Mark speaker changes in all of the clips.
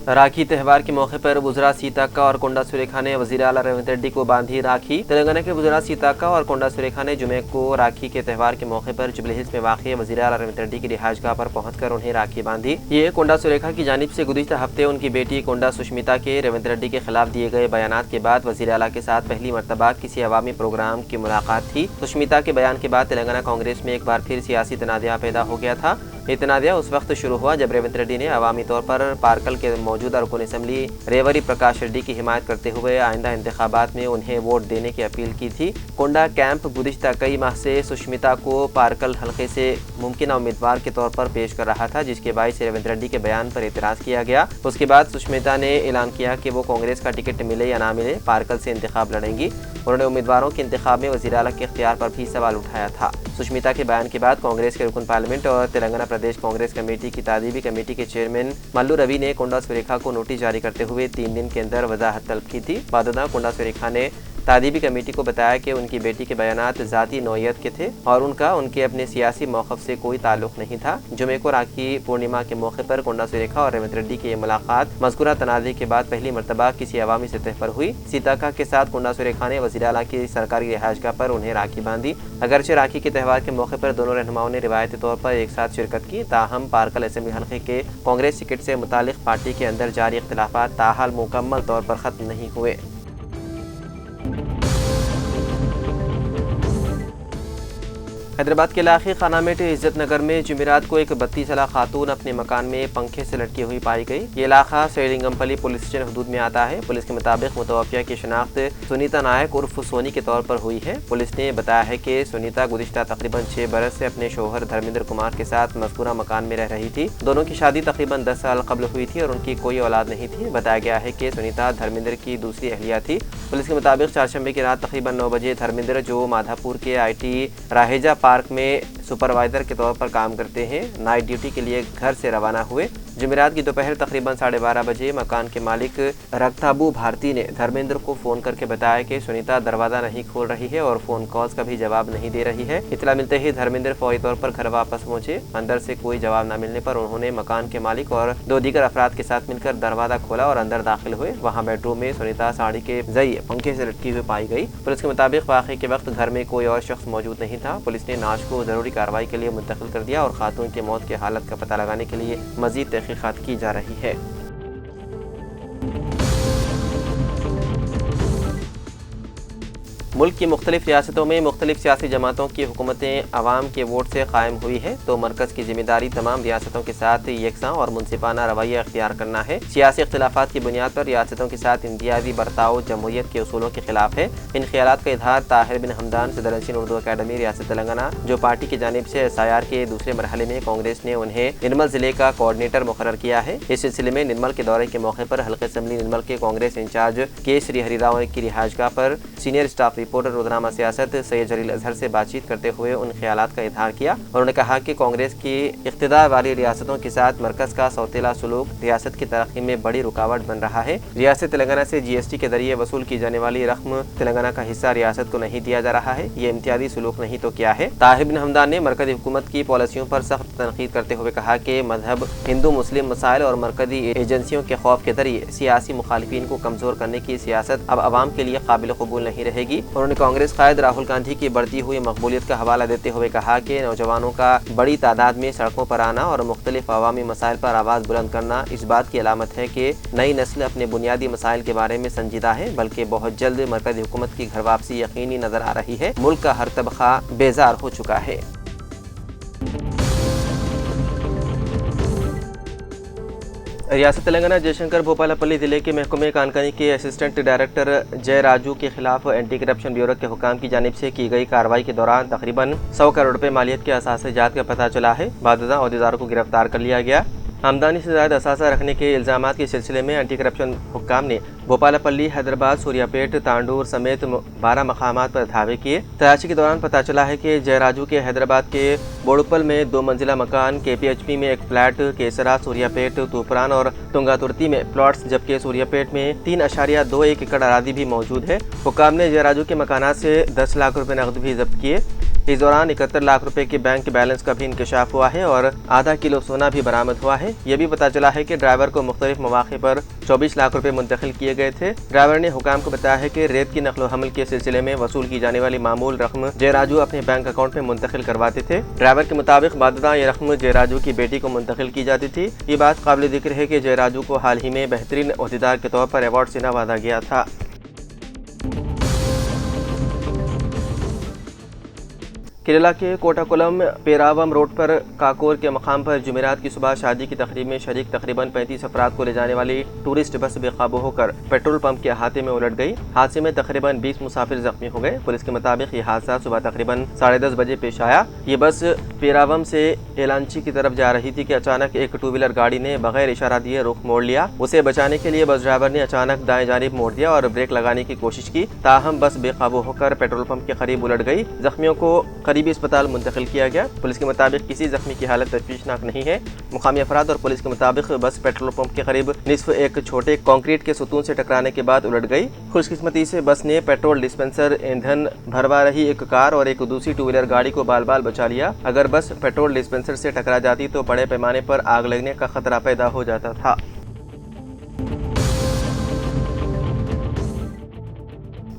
Speaker 1: राखी त्यौहार के मौके पर वुज़रा सीताक्का और कोंडा सुरेखा ने वज़ीर आला रेवंत रेड्डी को बांधी राखी। तेलंगाना के वुज़रा सीताक्का और कोंडा सुरेखा ने जुमे को राखी के त्यौहार के मौके पर जुबली हिल्स में वाक़ वज़ीर आला रेवंत रेड्डी की रिहाइशगाह पर पहुंचकर उन्हें राखी बांधी। ये कोंडा सुरेखा की जानिब से गुज़िश्ता हफ्ते उनकी बेटी कोंडा सुष्मिता के रेवंत रेड्डी के खिलाफ दिए गए बयानात के बाद वज़ीर आला के साथ पहली मरतबा किसी अवामी प्रोग्राम की मुलाकात थी। सुष्मिता के बयान के बाद तेलंगाना कांग्रेस में एक बार फिर सियासी तनाज़ा पैदा हो गया था। ये तनाज़ा उस वक्त शुरू हुआ जब रेवंत रेड्डी ने अवामी तौर पर पारकल के मौजूदा रुकन असम्बली रेवरी प्रकाश रेड्डी की हिमायत करते हुए आइंदा इंतखाबात में उन्हें वोट देने की अपील की थी। कोंडा कैंप गुज़िश्ता कई माह से सुष्मिता को पारकल हल्के से मुमकिन उम्मीदवार के तौर पर पेश कर रहा था, जिसके बायस रेवंत रेड्डी के बयान पर एतराज़ किया गया। उसके बाद सुष्मिता ने ऐलान किया कि वो कांग्रेस का टिकट मिले या ना मिले पारकल से इंतखाब लड़ेंगी। उन्होंने उम्मीदवारों के इंतखाब में वज़ीर आला के इख्तियार पर भी सवाल उठाया था। सुष्मिता के बयान के बाद कांग्रेस के रुकन पार्लियामेंट और तेलंगाना प्रदेश कांग्रेस कमेटी की तादीबी कमेटी के चेयरमैन मल्लू रवि ने कोंडा सुरेखा को नोटिस जारी करते हुए 3 दिन के अंदर वजाहत तलब की थी। बाददा कोंडा सुरेखा ने तादीबी कमेटी को बताया कि उनकी बेटी के बयानात ज़ाती नौयत के थे और उनका उनके अपने सियासी मौक़िफ़ से कोई ताल्लुक़ नहीं था। जुमे को राखी पूर्णिमा के मौके पर कोंडा सुरेखा और रेवंत रेड्डी की मुलाकात मज़कूरा तनाज़े के बाद पहली मरतबा किसी अवामी सतह पर हुई। सीताक्का के साथ कोंडा सुरेखा ने वज़ीर आला की सरकारी रिहाइशगाह पर उन्हें राखी बांधी। अगरचे राखी के त्यौहार के मौके पर दोनों रहनुमाओं ने रिवायती तौर पर एक साथ शिरकत की, ताहम पारकल असम्बली हल्के के कांग्रेस टिकट से मुतालिक पार्टी के अंदर जारी इख्तिलाफात ताहाल मुकम्मल तौर पर ख़त्म नहीं हुए। हैदराबाद के इलाके खानामेट इज्जत नगर में जुमेरात को एक 32 साला खातून अपने मकान में पंखे से लटकी हुई पाई गई। ये इलाका सेलिंगमपल्ली पुलिस स्टेशन हदूद में आता है। पुलिस के मुताबिक मुतवफ़्फ़िया की शनाख्त सुनीता नायक उर्फ सोनी के तौर पर हुई है। पुलिस ने बताया है कि सुनीता गुज़िश्ता तकरीबन 6 बरस से अपने शोहर धर्मेंद्र कुमार के साथ मज़कूरा मकान में रह रही थी। दोनों की शादी तकरीबन 10 साल कबल हुई थी और उनकी कोई औलाद नहीं थी। बताया गया है कि सुनीता धर्मेंद्र की दूसरी अहलिया थी। पुलिस के मुताबिक चारशंबे की रात तकरीबन 9 बजे धर्मेंद्र, जो माधापुर के IT राहेजा पार्क में सुपरवाइजर के तौर पर काम करते हैं, नाइट ड्यूटी के लिए घर से रवाना हुए। जुमेरात की दोपहर तकरीबन 12:30 बजे मकान के मालिक रक्ताबू भारती ने धर्मेंद्र को फ़ोन करके बताया कि सुनीता दरवाज़ा नहीं खोल रही है और फ़ोन कॉल्स का भी जवाब नहीं दे रही है। इतला मिलते ही धर्मेंद्र फौरी तौर पर घर वापस पहुंचे। अंदर से कोई जवाब न मिलने पर उन्होंने मकान के मालिक और 2 दीगर अफराद के साथ मिलकर दरवाज़ा खोला और अंदर दाखिल हुए। वहाँ बेडरूम में सुनीता साड़ी के जरिए पंखे से लटकी हुई पाई गई। पुलिस के मुताबिक वाक़े के वक्त घर में कोई और शख्स मौजूद नहीं था। पुलिस ने नाश को ज़रूरी कार्रवाई के लिए मुंतकिल कर दिया और खातून की मौत की हालत का पता लगाने के लिए मज़ीद तहक़ीक़ात की जा रही है। मुल्क की मुख्तलिफ रियासतों में मुख्तलिफ सियासी जमातों की हुकूमतें आवाम के वोट से कायम हुई है, तो मरकज़ की जिम्मेदारी तमाम रियासतों के साथ यकसां और मुनसिफाना रवैया अख्तियार करना है। सियासी इख्तिलाफात की बुनियाद पर रियासतों के साथ इम्तियाजी बर्ताव जमहूरियत के उसूलों के खिलाफ है। इन ख्यालात का इजहार ताहिर बिन हमदान सदर-ए-नशीन उर्दू अकादमी रियासत तेलंगाना, जो पार्टी की जानिब से SIR के दूसरे मरहले में कांग्रेस ने उन्हें निर्मल ज़िले का कोऑर्डिनेटर मुकर्रर किया है। इस सिलसिले में निर्मल के दौरे के मौके पर हल्के असम्बली निर्मल के कांग्रेस इंचार्ज के श्री हरिराव की रिहाइशगाह पर सीनियर स्टाफ रिपोर्टर रोजनामा सियासत सैयद जलील अजहर से बातचीत करते हुए उन ख्यालात का इजहार किया। उन्होंने कहा कि कांग्रेस की इख्तिदार वाली रियासतों के साथ मरकज का सौतेला सलूक रियासत की तरक्की में बड़ी रुकावट बन रहा है। रियासत तेलंगाना से GST के जरिए वसूल की जाने वाली रकम तेलंगाना का हिस्सा रियासत को नहीं दिया जा रहा है। ये इम्तियाजी सलूक नहीं तो क्या है। ताहिर बिन हमदान ने मरकजी हुकूमत की पॉलिसियों पर सख्त तनकीद करते हुए कहा कि मजहब, हिंदू मुस्लिम मसाइल और मरकजी एजेंसियों के खौफ के जरिए सियासी मुखालिफिन को कमजोर करने की सियासत अब आवाम के लिए काबिल कबूल नहीं रहेगी। उन्होंने कांग्रेस कायद राहुल गांधी की बढ़ती हुई मकबूलियत का हवाला देते हुए कहा कि नौजवानों का बड़ी तादाद में सड़कों पर आना और मुख्तलिफ अवामी मसाइल पर आवाज़ बुलंद करना इस बात की अलामत है कि नई नस्ल अपने बुनियादी मसाइल के बारे में संजीदा है, बल्कि बहुत जल्द मरकजी हुकूमत की घर वापसी यकीनी नजर आ रही है। मुल्क का हर तबका बेजार हो चुका है। रियासत तेलंगाना जयशंकर भोपालपल्ली जिले के महकमे कानकनी के असिस्टेंट डायरेक्टर जय राजू के खिलाफ एंटी करप्शन ब्यूरो के हुकाम की जानिब से की गई कार्रवाई के दौरान तकरीबन 100 करोड़ रुपए मालियत के असासे जात का पता चला है। बादशाह अहदेदारों को गिरफ्तार कर लिया गया। आमदनी से ज़्यादा असासा रखने के इल्ज़ामात के सिलसिले में एंटी करप्शन हुक्काम ने भोपालपल्ली, हैदराबाद, सूर्यापेट, तांडूर समेत 12 मकामात पर धावे किए। तलाशी के दौरान पता चला है कि जयराजू के हैदराबाद के बोड़ुपल में 2 मंजिला मकान, KPHP में एक फ्लैट, केसरा, सूर्यापेट, तूफरान और तुंगातुर्ती में प्लॉट्स, जबकि सूर्यापेट में 3.21 एकड़ अरादी भी मौजूद है। हुक्काम ने जयराजू के मकानात से 10 लाख रुपए नकद भी जब्त किए। इस दौरान 71 लाख रुपए के बैंक बैलेंस का भी इंकशाफ हुआ है और आधा किलो सोना भी बरामद हुआ है। यह भी पता चला है कि ड्राइवर को मुख्तलिफ मौके पर 24 लाख रुपए मुंतकिल किए गए थे। ड्राइवर ने हुकाम को बताया है कि रेत की नकलो हमल के सिलसिले में वसूल की जाने वाली मामूल रकम जयराजू अपने बैंक अकाउंट में मुंतकिल करवाते थे। ड्राइवर के मुताबिक बाददा ये रकम जयराजू की बेटी को मुंतकिल की जाती थी। ये बात काबिल जिक्र है कि जयराजू को हाल ही में बेहतरीन ओहदेदार के तौर पर अवार्ड से नवाजा गया था। केरला के कोटाकुलम पेरावम रोड पर काकोर के मकाम पर जुमेरात की सुबह शादी की तकरीब में शरीक तकरीबन 35 अफराद को ले जाने वाली टूरिस्ट बस बेकाबू होकर पेट्रोल पंप के अहाते में उलट गई। हादसे में तकरीबन 20 मुसाफिर जख्मी हो गए। पुलिस के मुताबिक ये हादसा सुबह तकरीबन 10:30 बजे पेश आया। ये बस पेरावम से एलांची की तरफ जा रही थी कि अचानक एक 2 व्हीलर गाड़ी ने बगैर इशारा दिए रुख मोड़ लिया। उसे बचाने के लिए बस ड्राइवर ने अचानक दाएं जानिब मोड़ दिया और ब्रेक लगाने की कोशिश की, ताहम बस बेकाबू होकर पेट्रोल पंप के करीब उलट गई। जख्मियों को करीबी अस्पताल मुंतकिल किया गया। पुलिस के मुताबिक किसी जख्मी की हालत तशवीशनाक नहीं है। मुकामी अफराद और पुलिस के मुताबिक बस पेट्रोल पंप के करीब निस्फ एक छोटे कंक्रीट के सुतून से टकराने के बाद उलट गई। खुशकिस्मती से बस ने पेट्रोल डिस्पेंसर, ईंधन भरवा रही एक कार और एक दूसरी 2 व्हीलर गाड़ी को बाल बाल बचा लिया। अगर बस पेट्रोल डिस्पेंसर से टकरा जाती तो बड़े पैमाने पर आग लगने का खतरा पैदा हो जाता था।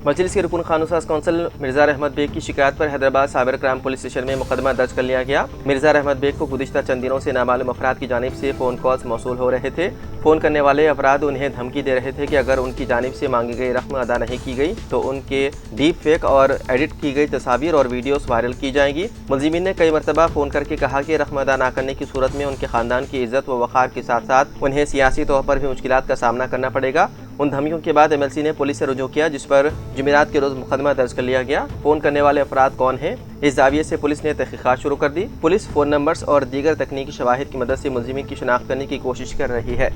Speaker 1: मजलिस के रुकन कानून कौंसल मिर्जा रहमत बेग की शिकायत पर Hyderabad cyber crime police station में मुकदमा दर्ज कर लिया गया। मिर्जा रहमत बेग को गुज़िश्ता चंद दिनों से नामालूम अफराद की जानिब से फ़ोन कॉल्स मौसूल हो रहे थे। फ़ोन करने वाले अफराद उन्हें धमकी दे रहे थे कि अगर उनकी जानिब से मांगी गई रकम अदा नहीं की गई तो उनके डीप फेक और एडिट की गई तस्वीर और वीडियोस वायरल की जाएंगी। मुलजिमीन ने कई मरतबा फ़ोन करके कहा कि रकम अदा न करने की सूरत में उनके ख़ानदान की इज़्ज़त व वक़ार के साथ साथ उन्हें सियासी तौर पर भी मुश्किलात का सामना करना पड़ेगा। उन धमकियों के बाद MLC ने पुलिस से रुजू किया, जिस पर जुमेरात के रोज़ मुकदमा दर्ज कर लिया गया। फ़ोन करने वाले अफराद कौन हैं, इस जाविये से पुलिस ने तहकीकात शुरू कर दी। पुलिस फ़ोन नंबर्स और दीगर तकनीकी शवाहिद की मदद से मुलजिमीन की शिनाख्त करने की कोशिश कर रही है।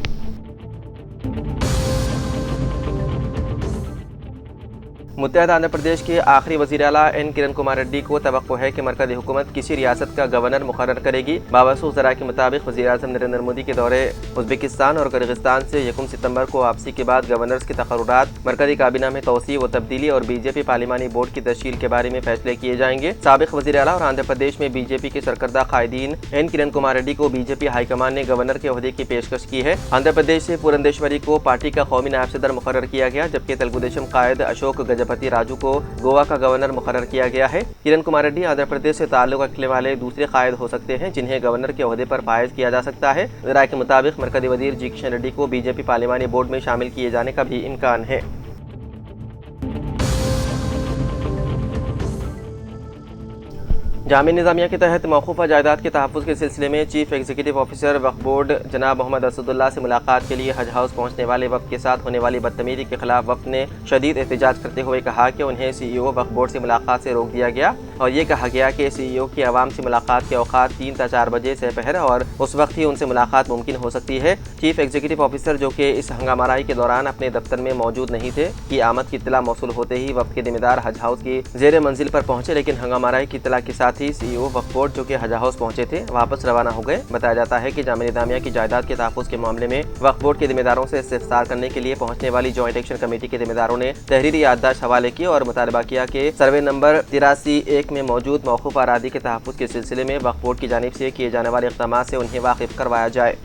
Speaker 1: मुत्तहदा आंध्र प्रदेश के आखिरी वज़ीर आला N किरण कुमार रेड्डी को तवक्को है कि मरकज़ी हुकूमत किसी रियासत का गवर्नर मुकर्रर करेगी। बावसूख ज़राए के मुताबिक वज़ीर आज़म नरेंद्र मोदी के दौरे उज़्बेकिस्तान और किर्गिस्तान से 1 सितंबर को वापसी के बाद गवर्नर्स के तक़र्रुरात, मरकज़ी काबीना में तोसी व तब्दीली और BJP पार्लिमानी बोर्ड की तश्कील के बारे में फैसले किए जाएंगे। साबिक़ वज़ीर आला और आंध्र प्रदेश में BJP के सरकर्दा कायदीन N किरण कुमार रेड्डी को BJP हाईकमान ने गवर्नर के ओहदे की पेशकश की है। आंध्र प्रदेश से पुरंदेश्वरी को पार्टी का कौमी नायब सदर मुकर्रर किया गया, जबकि तेलुगु देशम कायद अशोक गजपति राजू को गोवा का गवर्नर मुकर्रर किया गया है। किरण कुमार रेड्डी आंध्र प्रदेश से ताल्लुक रखने वाले दूसरे कायद हो सकते हैं जिन्हें गवर्नर के ओहदे पर फायज किया जा सकता है। राय के मुताबिक मरकज़ी वज़ीर G किशन रेड्डी को BJP पार्लिमानी बोर्ड में शामिल किए जाने का भी इम्कान है। जामिया निज़ामिया के तहत मौकूफ़ा जायदाद के तहफ़्फ़ुज़ के सिलसिले में चीफ एग्जीक्यूटिव ऑफिसर वक्फ बोर्ड जनाब मोहम्मद असदुल्ला से मुलाकात के लिए हज हाउस पहुँचने वाले वफ़द के साथ होने वाली बदतमीज़ी के खिलाफ वफ़द ने शदीद एहतजाज करते हुए कहा कि उन्हें CEO वक्फ बोर्ड से मुलाकात से रोक दिया गया और ये कहा गया कि CEO की आवाम से मुलाकात के औकात 3 से 4 बजे से पहर और उस वक्त ही उनसे मुलाकात मुमकिन हो सकती है। चीफ एग्जीक्यूटिव ऑफिसर, जो कि इस हंगामाराई के दौरान अपने दफ्तर में मौजूद नहीं थे, की आमद की इत्तला मौसूल होते ही वफ़द के जिम्मेदार हज हाउस की ज़ेर मंजिल पर पहुँचे, लेकिन हंगामाराई की इत्तला के साथ ही CEO वक्फ बोर्ड, जो कि हज हाउस पहुंचे थे, वापस रवाना हो गए। बताया जाता है कि जामिया निज़ामिया की जायदाद के तहफ़्फ़ुज़ के मामले में वक्फ बोर्ड के जिम्मेदारों से इस्तिफ़सार करने के लिए पहुंचने वाली जॉइंट एक्शन कमेटी के जिम्मेदारों ने तहरीरी याददाश्त हवाले की और मुतालबा किया कि सर्वे नंबर 83-1 में मौजूद मौकूफ़ अरादी के तहफ़्फ़ुज़ के सिलसिले में वक्फ बोर्ड की जानिब से किए जाने वाले इक़दामात से उन्हें वाकिफ़ करवाया जाए।